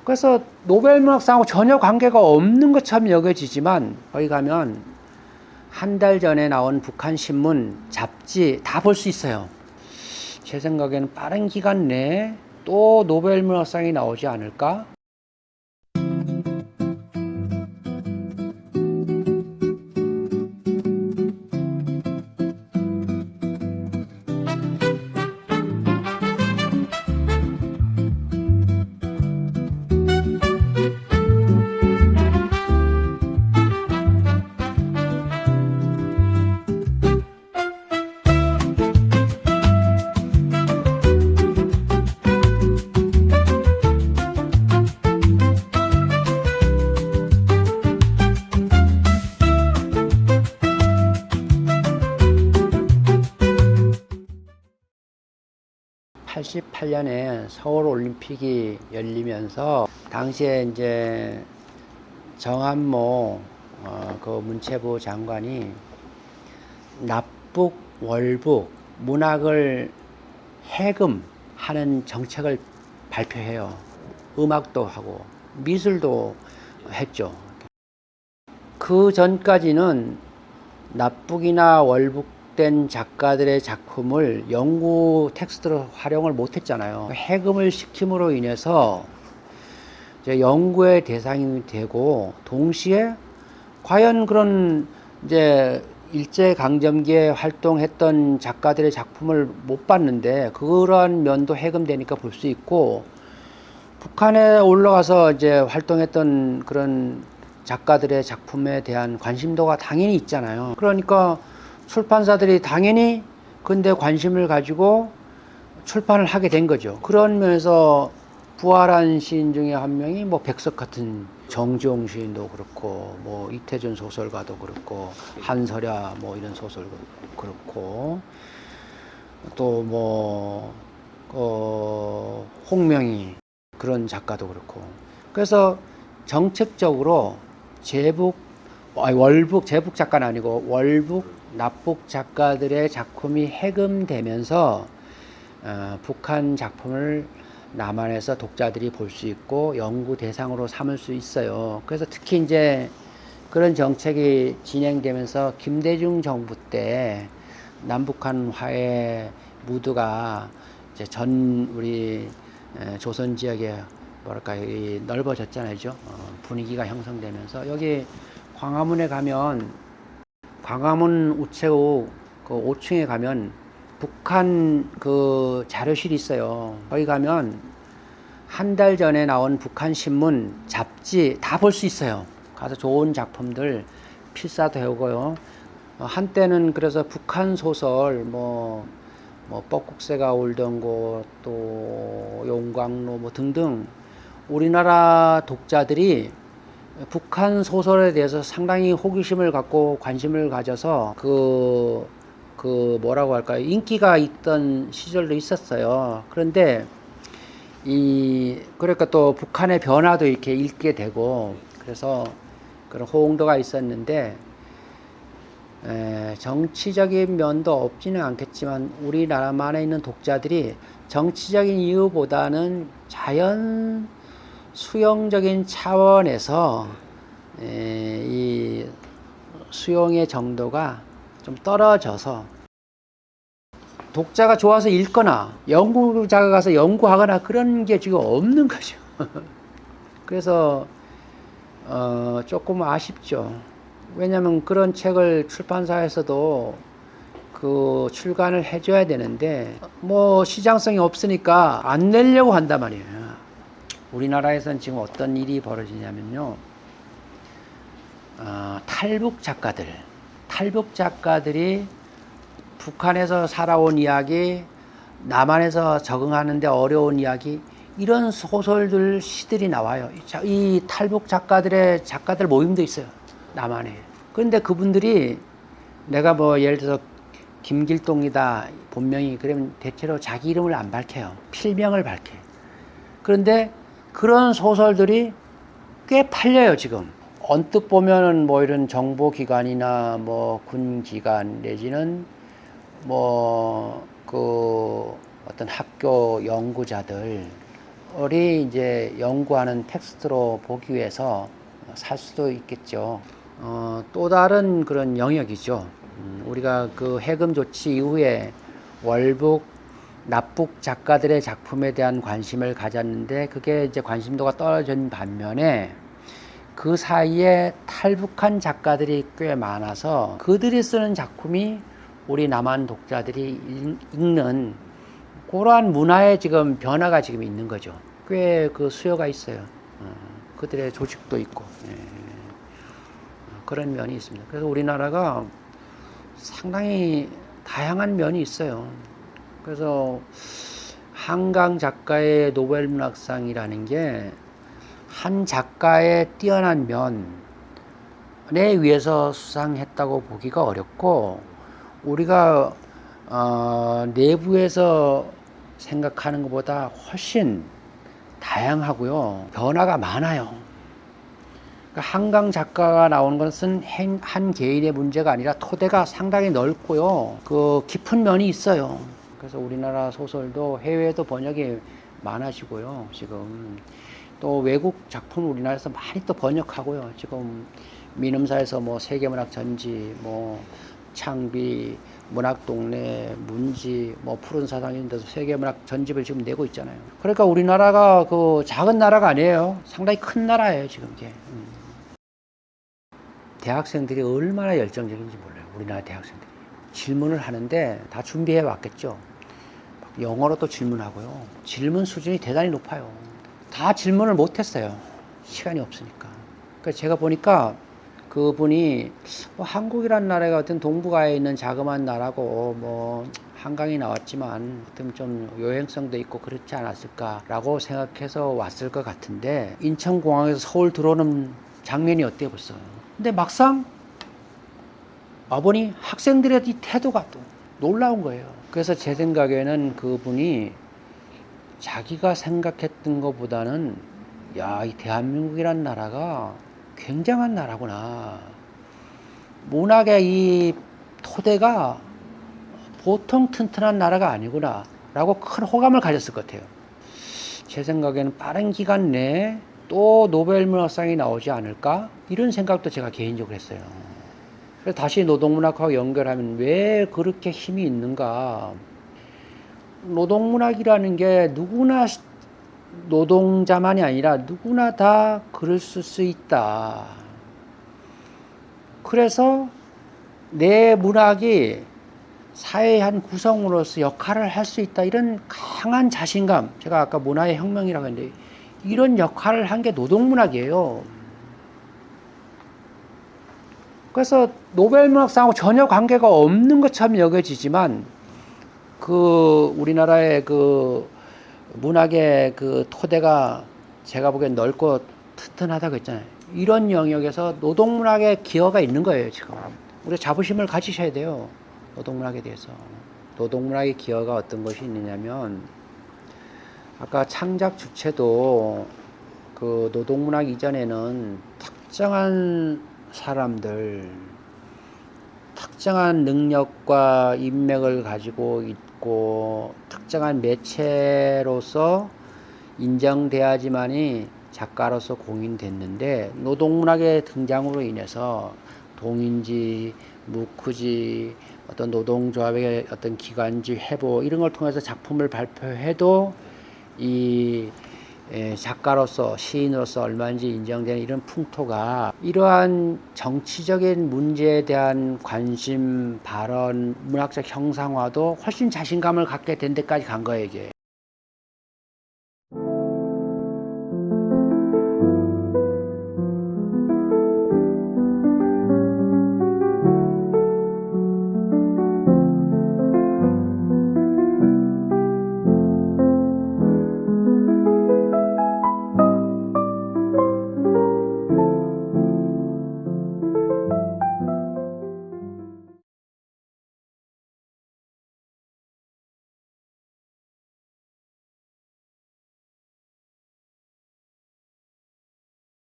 그래서 노벨문학상하고 전혀 관계가 없는 것처럼 여겨지지만 거기 가면 한 달 전에 나온 북한 신문, 잡지 다 볼 수 있어요. 제 생각에는 빠른 기간 내에 또 노벨문학상이 나오지 않을까? (88년에) 서울 올림픽이 열리면서 당시에 이제 정한모 그 문체부 장관이 납북 월북 문학을 해금하는 정책을 발표해요. 음악도 하고 미술도 했죠. 그 전까지는 납북이나 월북된 작가들의 작품을 영구 텍스트로 활용을 못했잖아요. 해금을 시킴으로 인해서 이제 연구의 대상이 되고, 동시에 과연 그런 이제 일제강점기에 활동했던 작가들의 작품을 못 봤는데 그러한 면도 해금되니까 볼 수 있고, 북한에 올라가서 이제 활동했던 그런 작가들의 작품에 대한 관심도가 당연히 있잖아요. 그러니까 출판사들이 당연히 근데 관심을 가지고 출판을 하게 된 거죠. 그런 면에서 부활한 시인 중에 한 명이 뭐 백석 같은 정지용 시인도 그렇고, 뭐 이태준 소설가도 그렇고, 한서랴 뭐 이런 소설도 그렇고, 또 뭐 홍명희 그런 작가도 그렇고. 그래서 정책적으로 월북, 제북 작가는 아니고 월북, 납북 작가들의 작품이 해금되면서 북한 작품을 남한에서 독자들이 볼 수 있고 연구 대상으로 삼을 수 있어요. 그래서 특히 이제 그런 정책이 진행되면서 김대중 정부 때 남북한 화해 무드가 이제 전 우리 조선 지역에 뭐랄까 넓어졌잖아요. 분위기가 형성되면서 여기 광화문에 가면, 광화문 우체국 그 5층에 가면 북한 그 자료실이 있어요. 거기 가면 한 달 전에 나온 북한 신문, 잡지 다 볼 수 있어요. 가서 좋은 작품들 필사도 해오고요. 한때는 그래서 북한 소설 뭐 뻐국새가 울던 곳, 또 용광로 뭐 등등 우리나라 독자들이 북한 소설에 대해서 상당히 호기심을 갖고 관심을 가져서 그 뭐라고 할까요? 인기가 있던 시절도 있었어요. 그런데 그러니까 또 북한의 변화도 이렇게 읽게 되고, 그래서 그런 호응도가 있었는데, 정치적인 면도 없지는 않겠지만 우리나라만에 있는 독자들이 정치적인 이유보다는 자연 수용적인 차원에서 이 수용의 정도가 좀 떨어져서 독자가 좋아서 읽거나 연구자가 가서 연구하거나 그런 게 지금 없는 거죠. 그래서 조금 아쉽죠. 왜냐하면 그런 책을 출판사에서도 그 출간을 해줘야 되는데 뭐 시장성이 없으니까 안 내려고 한단 말이에요. 우리나라에서는 지금 어떤 일이 벌어지냐면요, 탈북 작가들이 북한에서 살아온 이야기, 남한에서 적응하는데 어려운 이야기, 이런 소설들, 시들이 나와요. 이 탈북 작가들 모임도 있어요, 남한에. 그런데 그분들이 내가 뭐 예를 들어서 김길동이다 본명이 그러면 대체로 자기 이름을 안 밝혀요. 필명을 밝혀요. 그런데 그런 소설들이 꽤 팔려요, 지금. 언뜻 보면은 뭐 이런 정보기관이나 뭐 군기관 내지는 뭐 그 어떤 학교 연구자들 소설이 이제 연구하는 텍스트로 보기 위해서 살 수도 있겠죠. 또 다른 그런 영역이죠. 우리가 그 해금 조치 이후에 월북, 납북 작가들의 작품에 대한 관심을 가졌는데 그게 이제 관심도가 떨어진 반면에 그 사이에 탈북한 작가들이 꽤 많아서 그들이 쓰는 작품이 우리 남한 독자들이 읽는 그러한 문화의 지금 변화가 지금 있는 거죠. 꽤 그 수요가 있어요. 그들의 조직도 있고 그런 면이 있습니다. 그래서 우리나라가 상당히 다양한 면이 있어요. 그래서 한강 작가의 노벨 문학상이라는 게 한 작가의 뛰어난 면에 의해서 수상했다고 보기가 어렵고 우리가 내부에서 생각하는 것보다 훨씬 다양하고요. 변화가 많아요. 그러니까 한강 작가가 나오는 것은 한 개인의 문제가 아니라 토대가 상당히 넓고요. 그 깊은 면이 있어요. 그래서 우리나라 소설도 해외에도 번역이 많아지고요. 지금 또 외국 작품 우리나라에서 많이 또 번역하고요. 지금 민음사에서 뭐 세계문학 전지, 뭐 창비, 문학동네, 문지, 뭐 푸른 사상 이런 데서 세계문학 전집을 지금 내고 있잖아요. 그러니까 우리나라가 그 작은 나라가 아니에요. 상당히 큰 나라예요, 지금 이게. 대학생들이 얼마나 열정적인지 몰라요. 우리나라 대학생들이. 질문을 하는데 다 준비해 왔겠죠. 영어로 또 질문하고요. 질문 수준이 대단히 높아요. 다 질문을 못했어요. 시간이 없으니까. 그러니까 제가 보니까 그분이 뭐 한국이라는 나라가 어떤 동북아에 있는 자그마한 나라고 뭐 한강이 나왔지만 좀 여행성도 있고 그렇지 않았을까라고 생각해서 왔을 것 같은데 인천공항에서 서울 들어오는 장면이 어때요 벌써. 근데 막상 와보니 학생들의 이 태도가 또 놀라운 거예요. 그래서 제 생각에는 그분이 자기가 생각했던 것보다는 야, 이 대한민국이란 나라가 굉장한 나라구나. 문학의 이 토대가 보통 튼튼한 나라가 아니구나. 라고 큰 호감을 가졌을 것 같아요. 제 생각에는 빠른 기간 내에 또 노벨 문학상이 나오지 않을까? 이런 생각도 제가 개인적으로 했어요. 그래서 다시 노동문학하고 연결하면 왜 그렇게 힘이 있는가? 노동문학이라는 게 누구나 노동자만이 아니라 누구나 다 글을 쓸 수 있다. 그래서 내 문학이 사회의 한 구성으로서 역할을 할 수 있다. 이런 강한 자신감. 제가 아까 문화의 혁명이라고 했는데 이런 역할을 한 게 노동문학이에요. 그래서 노벨 문학상하고 전혀 관계가 없는 것처럼 여겨지지만 그 우리나라의 그 문학의 그 토대가 제가 보기엔 넓고 튼튼하다고 했잖아요. 이런 영역에서 노동문학의 기여가 있는 거예요, 지금. 우리가 자부심을 가지셔야 돼요. 노동문학에 대해서. 노동문학의 기여가 어떤 것이 있느냐면 아까 창작 주체도 그 노동문학 이전에는 특정한 사람들, 특정한 능력과 인맥을 가지고 있고 특정한 매체로서 인정돼야지만이 작가로서 공인됐는데 노동문학의 등장으로 인해서 동인지, 무크지, 어떤 노동조합의 어떤 기관지, 회보 이런 걸 통해서 작품을 발표해도 이 작가로서 시인으로서 얼마인지 인정되는 이런 풍토가 이러한 정치적인 문제에 대한 관심, 발언, 문학적 형상화도 훨씬 자신감을 갖게 된 데까지 간 거예요, 이게.